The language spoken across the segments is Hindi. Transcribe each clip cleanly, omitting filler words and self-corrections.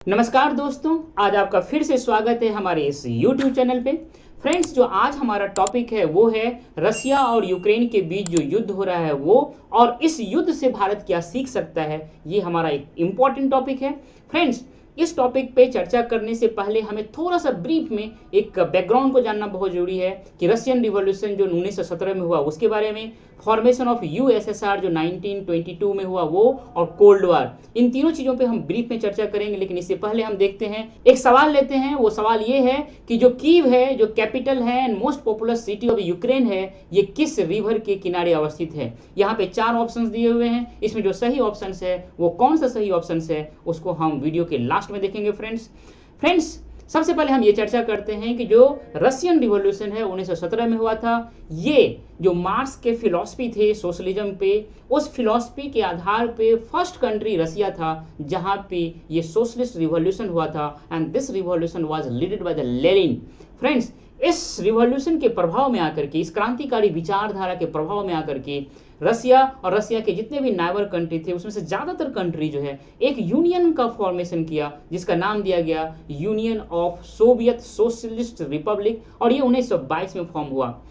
नमस्कार दोस्तों, आज आपका फिर से स्वागत है हमारे इस YouTube चैनल पे। फ्रेंड्स, जो आज हमारा टॉपिक है वो है रसिया और यूक्रेन के बीच जो युद्ध हो रहा है वो, और इस युद्ध से भारत क्या सीख सकता है, ये हमारा एक इम्पॉर्टेंट टॉपिक है। फ्रेंड्स, इस टॉपिक पे चर्चा करने से पहले हमें थोड़ा सा ब्रीफ में एक बैकग्राउंड को जानना बहुत जरूरी है कि रशियन रिवॉल्यूशन जो 1917 में हुआ उसके बारे में, फॉर्मेशन ऑफ यूएसएसआर जो 1922 में हुआ वो, और कोल्ड वार, इन तीनों चीज़ों पे हम ब्रीफ में चर्चा करेंगे। लेकिन इससे पहले हम देखते हैं, एक सवाल लेते हैं। वो सवाल ये है कि जो कीव है, जो कैपिटल है and most populous city of Ukraine है, ये किस रिवर के किनारे अवस्थित है। यहाँ पे 4 ऑप्शंस दिए हुए हैं। इसमें जो सही ऑप्शन है वो कौन सा सही ऑप्शन है उसको हम वीडियो के लास्ट में देखेंगे। फ्रेंड्स, सबसे पहले हम ये चर्चा करते हैं कि जो रशियन रिवॉल्यूशन है 1917 में हुआ था, ये जो मार्क्स के फिलॉसफी थे सोशलिज्म पे, उस फिलॉसफी के आधार पे फर्स्ट कंट्री रसिया था जहां पे ये सोशलिस्ट रिवॉल्यूशन हुआ था, and this revolution was leaded by the Lenin. Friends, इस रिवॉल्यूशन के प्रभाव में आकर के, इस क्रांतिकारी विचारधारा के प्रभाव में आकर के रसिया और रसिया के जितने भी नाइबर कंट्री थे उसमें से ज़्यादातर कंट्री जो है एक यूनियन का फॉर्मेशन किया जिसका नाम दिया गया union of Soviet socialist Republic, और ये 1922 में फॉर्म हुआ।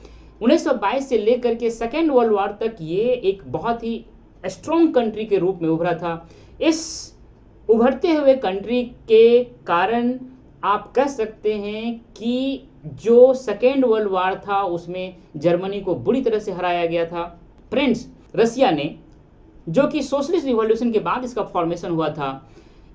1922 से लेकर के सेकेंड वर्ल्ड वॉर तक ये एक बहुत ही स्ट्रॉन्ग कंट्री के रूप में उभरा था। इस उभरते हुए कंट्री के कारण आप कह सकते हैं कि जो सेकेंड वर्ल्ड वॉर था उसमें जर्मनी को बुरी तरह से हराया गया था। फ्रेंड्स, रसिया ने, जो कि सोशलिस्ट रिवॉल्यूशन के बाद इसका फॉर्मेशन हुआ था,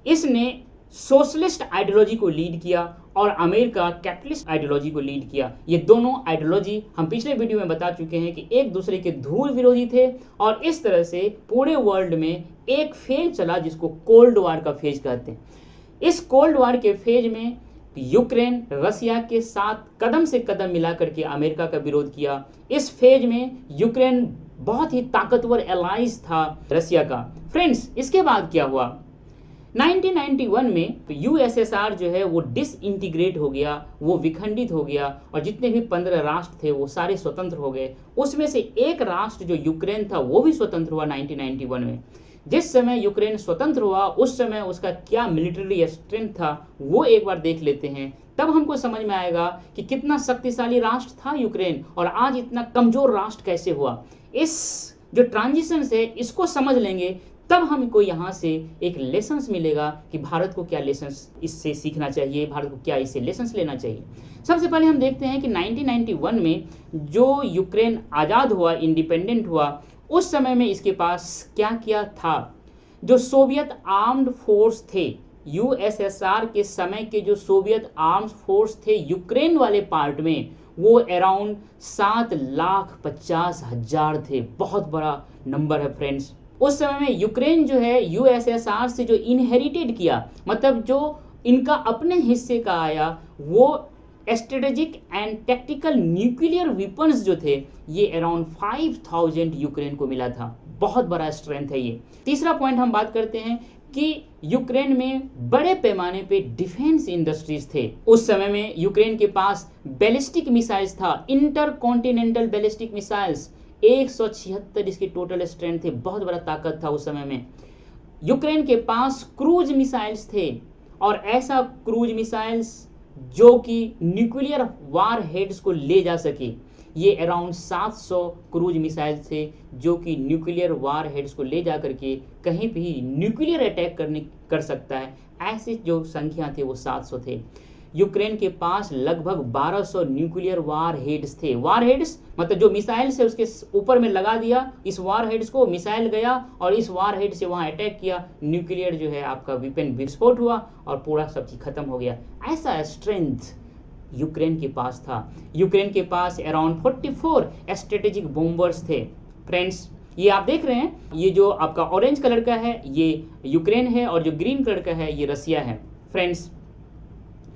इसने सोशलिस्ट आइडियोलॉजी को लीड किया और अमेरिका कैपिटलिस्ट आइडियोलॉजी को लीड किया। ये दोनों आइडियोलॉजी हम पिछले वीडियो में बता चुके हैं कि एक दूसरे के धूल विरोधी थे, और इस तरह से पूरे वर्ल्ड में एक फेज चला जिसको कोल्ड वॉर का फेज कहते हैं। इस कोल्ड वॉर के फेज में यूक्रेन रसिया के साथ कदम से कदम मिलाकर के अमेरिका का विरोध किया। इस फेज में यूक्रेन बहुत ही ताकतवर एलाइज था रसिया का। फ्रेंड्स, इसके बाद क्या हुआ, 1991 में यूएसएसआर जो है वो डिसइंटीग्रेट हो गया, वो विखंडित हो गया, और जितने भी 15 राष्ट्र थे वो सारे स्वतंत्र हो गए। उसमें से एक राष्ट्र जो यूक्रेन था वो भी स्वतंत्र हुआ 1991 में। जिस समय यूक्रेन स्वतंत्र हुआ उस समय उसका क्या मिलिट्री स्ट्रेंथ था वो एक बार देख लेते हैं, तब हमको समझ में आएगा कि कितना शक्तिशाली राष्ट्र था यूक्रेन और आज इतना कमजोर राष्ट्र कैसे हुआ। इस जो ट्रांजिशन है इसको समझ लेंगे तब हमको यहाँ से एक लेसन्स मिलेगा कि भारत को क्या लेसन्स इससे सीखना चाहिए, भारत को क्या इससे लेसन्स लेना चाहिए। सबसे पहले हम देखते हैं कि 1991 में जो यूक्रेन आज़ाद हुआ, इंडिपेंडेंट हुआ, उस समय में इसके पास क्या क्या था। जो सोवियत आर्म्ड फोर्स थे, यूएसएसआर के समय के जो सोवियत आर्म्ड फोर्स थे यूक्रेन वाले पार्ट में, वो अराउंड 7,50,000 थे। बहुत बड़ा नंबर है फ्रेंड्स। उस समय में यूक्रेन जो है यूएसएसआर से जो इनहेरिटेड किया, मतलब जो इनका अपने हिस्से का आया, वो strategic and tactical nuclear weapons जो थे ये अराउंड 5,000 यूक्रेन को मिला था। बहुत बड़ा स्ट्रेंथ है ये। तीसरा पॉइंट हम बात करते हैं कि यूक्रेन में बड़े पैमाने पे डिफेंस इंडस्ट्रीज थे। उस समय में यूक्रेन के पास बैलिस्टिक मिसाइल्स था, इंटरकॉन्टिनेंटल बैलिस्टिक मिसाइल्स 176 इसकी टोटल स्ट्रेंथ थे। बहुत बड़ा ताकत था उस समय में। यूक्रेन के पास क्रूज मिसाइल्स थे, और ऐसा क्रूज मिसाइल्स जो कि न्यूक्लियर वार हेड्स को ले जा सके, ये अराउंड 700 क्रूज मिसाइल थे जो कि न्यूक्लियर वार हेड्स को ले जा करके कहीं भी न्यूक्लियर अटैक कर सकता है। ऐसे जो संख्या थे वो 700 थे। यूक्रेन के पास लगभग 1200 न्यूक्लियर वार हेड्स थे। वार हेड्स मतलब जो मिसाइल से उसके ऊपर में लगा दिया, इस वार हेड्स को मिसाइल गया और इस वार हेड से वहाँ अटैक किया, न्यूक्लियर जो है आपका वेपन विस्फोट हुआ और पूरा सब चीज खत्म हो गया। ऐसा स्ट्रेंथ यूक्रेन के पास था। यूक्रेन के पास अराउंड 44 स्ट्रेटेजिक बॉम्बर्स थे। फ्रेंड्स, ये आप देख रहे हैं, ये जो आपका ऑरेंज कलर का है ये यूक्रेन है और जो ग्रीन कलर का है ये रसिया है। फ्रेंड्स,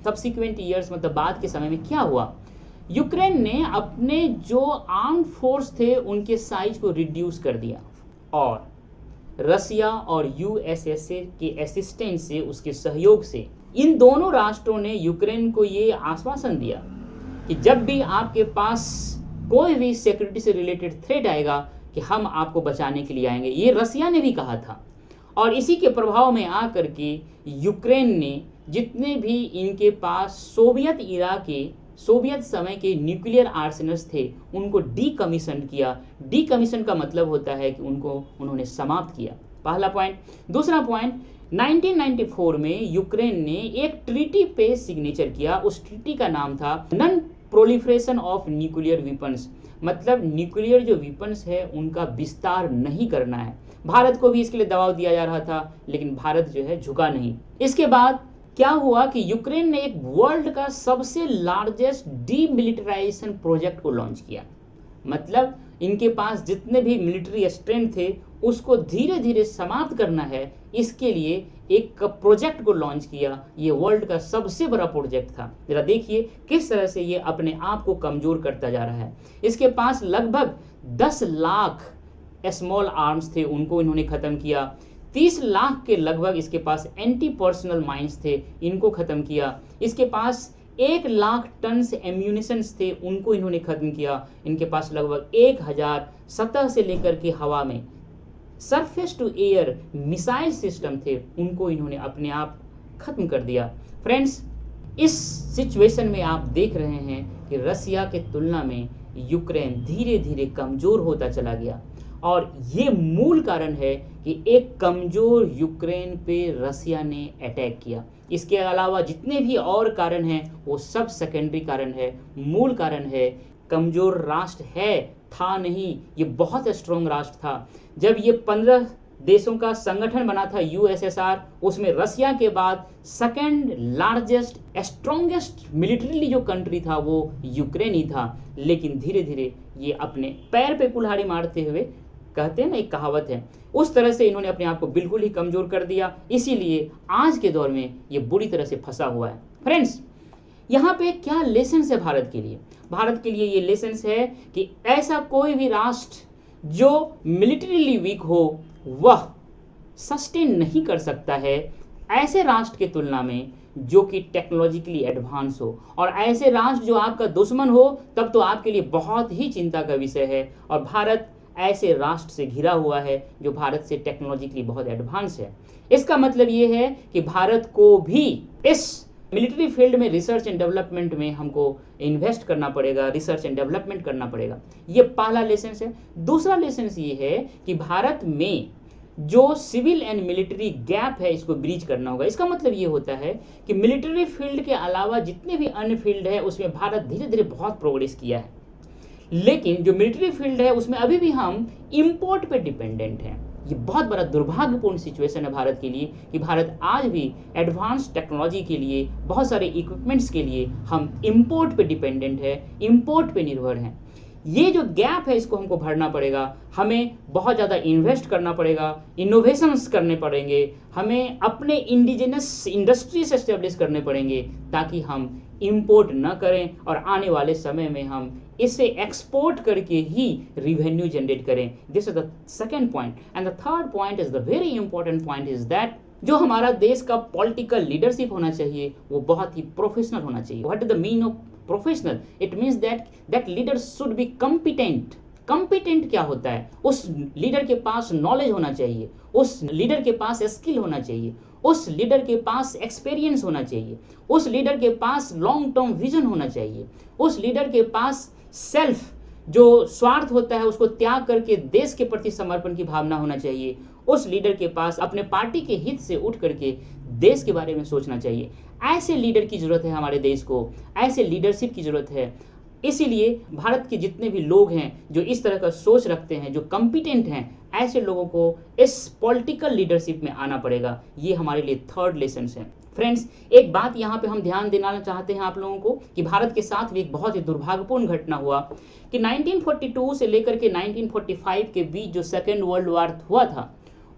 सब्सिक्वेंट ईयर्स मतलब बाद के समय में क्या हुआ, यूक्रेन ने अपने जो आर्म्ड फोर्स थे उनके साइज को रिड्यूस कर दिया, और रसिया और यूएसएसए के असिस्टेंस से, उसके सहयोग से, इन दोनों राष्ट्रों ने यूक्रेन को ये आश्वासन दिया कि जब भी आपके पास कोई भी सिक्योरिटी से रिलेटेड थ्रेट आएगा कि हम आपको बचाने के लिए आएंगे। ये रसिया ने भी कहा था, और इसी के प्रभाव में आकर के यूक्रेन ने जितने भी इनके पास सोवियत समय के न्यूक्लियर आर्सेनल्स थे उनको डीकमीशन किया। डीकमीशन का मतलब होता है कि उन्होंने समाप्त किया, पहला पॉइंट। दूसरा पॉइंट, 1994 में यूक्रेन ने एक ट्रीटी पे सिग्नेचर किया। उस ट्रीटी का नाम था non proliferation of nuclear weapons, मतलब न्यूक्लियर जो वेपन्स है उनका विस्तार नहीं करना है। भारत को भी इसके लिए दबाव दिया जा रहा था, लेकिन भारत जो है झुका नहीं। इसके बाद क्या हुआ कि यूक्रेन ने एक वर्ल्ड का सबसे लार्जेस्ट डीमिलिटराइजेशन प्रोजेक्ट को लॉन्च किया। मतलब इनके पास जितने भी मिलिट्री स्ट्रेंथ थे उसको धीरे धीरे समाप्त करना है, इसके लिए एक प्रोजेक्ट को लॉन्च किया। ये वर्ल्ड का सबसे बड़ा प्रोजेक्ट था। जरा देखिए किस तरह से ये अपने आप को कमजोर करता जा रहा है। इसके पास लगभग 10 लाख स्मॉल आर्म्स थे, उनको इन्होंने खत्म किया। 30 लाख के लगभग इसके पास एंटी पर्सनल माइंस थे, इनको खत्म किया। इसके पास 1 लाख टन एम्यूनिशंस थे, उनको इन्होंने खत्म किया। इनके पास लगभग 1000 सतह से लेकर के हवा में surface to air missile system थे, उनको इन्होंने अपने आप खत्म कर दिया। फ्रेंड्स, इस सिचुएशन में आप देख रहे हैं कि रसिया के तुलना में यूक्रेन धीरे धीरे कमजोर होता चला गया, और ये मूल कारण है कि एक कमजोर यूक्रेन पे रसिया ने अटैक किया। इसके अलावा जितने भी और कारण हैं वो सब सेकेंडरी कारण है। मूल कारण है कमजोर राष्ट्र है, था नहीं, ये बहुत स्ट्रॉन्ग राष्ट्र था। जब ये 15 देशों का संगठन बना था यूएसएसआर, उसमें रसिया के बाद सेकेंड लार्जेस्ट स्ट्रॉन्गेस्ट मिलिट्रीली जो कंट्री था वो यूक्रेन ही था। लेकिन धीरे धीरे ये अपने पैर पे कुल्हाड़ी मारते हुए, कहते हैं ना एक कहावत है, उस तरह से इन्होंने अपने आप को बिल्कुल ही कमजोर कर दिया। इसीलिए आज के दौर में ये बुरी तरह से फंसा हुआ है। फ्रेंड्स, यहाँ पे क्या लेसन है भारत के लिए? भारत के लिए ये लेसन है कि ऐसा कोई भी राष्ट्र जो मिलिट्रीली वीक हो वह सस्टेन नहीं कर सकता है ऐसे राष्ट्र के तुलना में जो कि टेक्नोलॉजिकली एडवांस हो। और ऐसे राष्ट्र जो आपका दुश्मन हो तब तो आपके लिए बहुत ही चिंता का विषय है। और भारत ऐसे राष्ट्र से घिरा हुआ है जो भारत से टेक्नोलॉजिकली बहुत एडवांस है। इसका मतलब ये है कि भारत को भी इस मिलिट्री फील्ड में रिसर्च एंड डेवलपमेंट में हमको इन्वेस्ट करना पड़ेगा, रिसर्च एंड डेवलपमेंट करना पड़ेगा। ये पहला लेसन है। दूसरा लेसन ये है कि भारत में जो सिविल एंड मिलिट्री गैप है इसको ब्रीच करना होगा। इसका मतलब ये होता है कि मिलिट्री फील्ड के अलावा जितने भी अन्य फील्ड है उसमें भारत धीरे धीरे बहुत प्रोग्रेस किया है, लेकिन जो मिलिट्री फील्ड है उसमें अभी भी हम इंपोर्ट पे डिपेंडेंट हैं। ये बहुत बड़ा दुर्भाग्यपूर्ण सिचुएशन है भारत के लिए कि भारत आज भी एडवांस टेक्नोलॉजी के लिए, बहुत सारे इक्विपमेंट्स के लिए हम इंपोर्ट पे डिपेंडेंट है, इंपोर्ट पे निर्भर हैं। ये जो गैप है इसको हमको भरना पड़ेगा। हमें बहुत ज़्यादा इन्वेस्ट करना पड़ेगा, इनोवेशंस करने पड़ेंगे, हमें अपने इंडिजिनस इंडस्ट्रीज एस्टेब्लिश करने पड़ेंगे ताकि हम इंपोर्ट न करें और आने वाले समय में हम इसे एक्सपोर्ट करके ही रिवेन्यू जनरेट करें। This is the second point. And the third point is the very important point is that जो हमारा देश का पॉलिटिकल लीडरशिप होना चाहिए वो बहुत ही प्रोफेशनल होना चाहिए। What is the mean of professional? It means that leader should be competent. Competent क्या होता है? उस लीडर के पास नॉलेज होना चाहिए, उस लीडर के पास स्किल होना चाहिए, उस लीडर के पास एक्सपीरियंस होना चाहिए, उस लीडर के पास लॉन्ग टर्म विजन होना चाहिए, उस लीडर के पास सेल्फ जो स्वार्थ होता है उसको त्याग करके देश के प्रति समर्पण की भावना होना चाहिए, उस लीडर के पास अपने पार्टी के हित से उठ करके देश के बारे में सोचना चाहिए। ऐसे लीडर की जरूरत है हमारे देश को, ऐसे लीडरशिप की जरूरत है। इसीलिए भारत के जितने भी लोग हैं जो इस तरह का सोच रखते हैं, जो कॉम्पिटेंट हैं, ऐसे लोगों को इस पॉलिटिकल लीडरशिप में आना पड़ेगा। ये हमारे लिए थर्ड लेसन है। फ्रेंड्स, एक बात यहाँ पे हम ध्यान देना चाहते हैं आप लोगों को कि भारत के साथ भी एक बहुत ही दुर्भाग्यपूर्ण घटना हुआ कि 1942 से लेकर के 1945 के बीच जो सेकेंड वर्ल्ड वॉर हुआ था,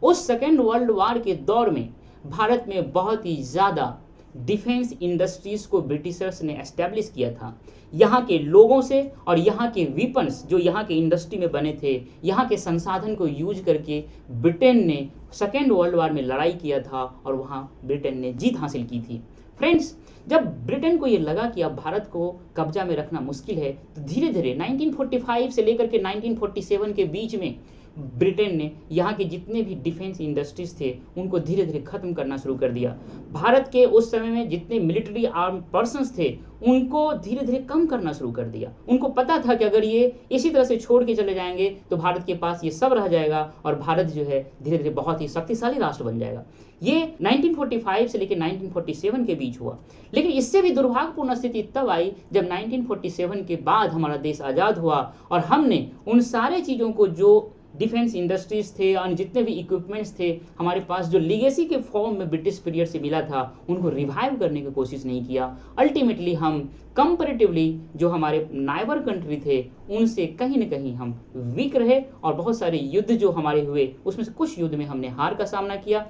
उस सेकेंड वर्ल्ड वॉर के दौर में भारत में बहुत ही ज़्यादा डिफेंस इंडस्ट्रीज को ब्रिटिशर्स ने एस्टेब्लिश किया था। यहाँ के लोगों से और यहाँ के वीपन्स जो यहाँ के इंडस्ट्री में बने थे, यहाँ के संसाधन को यूज करके ब्रिटेन ने सेकेंड वर्ल्ड वॉर में लड़ाई किया था और वहाँ ब्रिटेन ने जीत हासिल की थी। फ्रेंड्स, जब ब्रिटेन को ये लगा कि अब भारत को कब्जा में रखना मुश्किल है तो धीरे धीरे 1945 से लेकर के 1947 के बीच में ब्रिटेन ने यहाँ के जितने भी डिफेंस इंडस्ट्रीज थे उनको धीरे धीरे खत्म करना शुरू कर दिया। भारत के उस समय में जितने मिलिट्री आर्म पर्सन्स थे उनको धीरे धीरे कम करना शुरू कर दिया। उनको पता था कि अगर ये इसी तरह से छोड़ के चले जाएंगे तो भारत के पास ये सब रह जाएगा और भारत जो है धीरे धीरे बहुत ही शक्तिशाली राष्ट्र बन जाएगा। ये 1945 से लेकर 1947 के बीच हुआ। लेकिन इससे भी दुर्भाग्यपूर्ण स्थिति तब आई जब 1947 के बाद हमारा देश आज़ाद हुआ और हमने उन सारे चीज़ों को जो डिफेंस इंडस्ट्रीज थे और जितने भी इक्विपमेंट्स थे हमारे पास जो लीगेसी के फॉर्म में ब्रिटिश पीरियड से मिला था उनको रिवाइव करने की कोशिश नहीं किया। अल्टीमेटली हम कंपैरेटिवली जो हमारे नाइबर कंट्री थे उनसे कहीं ना कहीं हम वीक रहे और बहुत सारे युद्ध जो हमारे हुए उसमें से कुछ युद्ध में हमने हार का सामना किया।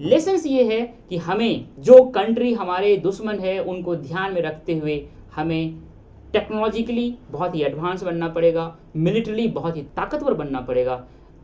लेसन्स ये है कि हमें जो कंट्री हमारे दुश्मन है उनको ध्यान में रखते हुए हमें टेक्नोलॉजिकली बहुत ही एडवांस बनना पड़ेगा, मिलिट्रली बहुत ही ताकतवर बनना पड़ेगा।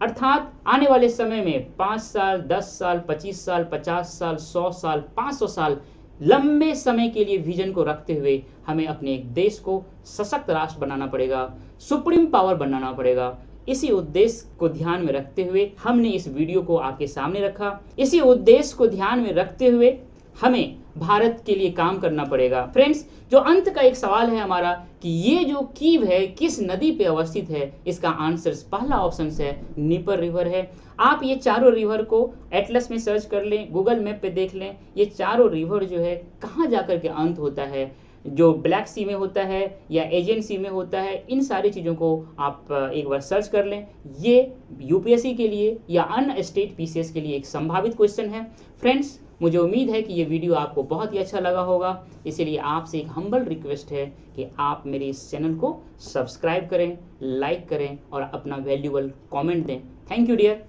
अर्थात आने वाले समय में 5 साल, 10 साल, 25 साल, 50 साल, 100 साल, 500 साल लंबे समय के लिए विजन को रखते हुए हमें अपने देश को सशक्त राष्ट्र बनाना पड़ेगा, सुप्रीम पावर बनाना पड़ेगा। इसी उद्देश्य को ध्यान में रखते हुए हमने इस वीडियो को आपके सामने रखा। इसी उद्देश्य को ध्यान में रखते हुए हमें भारत के लिए काम करना पड़ेगा। फ्रेंड्स, जो अंत का एक सवाल है हमारा कि ये जो कीव है किस नदी पे अवस्थित है, इसका आंसर पहला ऑप्शन है नीपर रिवर है। आप ये चारों रिवर को एटलस में सर्च कर लें, गूगल मैप पे देख लें, ये चारों रिवर जो है कहाँ जाकर के अंत होता है, जो ब्लैक सी में होता है या एजियन सी में होता है। इन सारी चीज़ों को आप एक बार सर्च कर लें। ये यूपीएससी के लिए या अन्य स्टेट पीसीएस के लिए एक संभावित क्वेश्चन है। फ्रेंड्स, मुझे उम्मीद है कि ये वीडियो आपको बहुत ही अच्छा लगा होगा, इसीलिए आपसे एक हम्बल रिक्वेस्ट है कि आप मेरे इस चैनल को सब्सक्राइब करें, लाइक करें और अपना वैल्यूबल कमेंट दें। Thank you dear.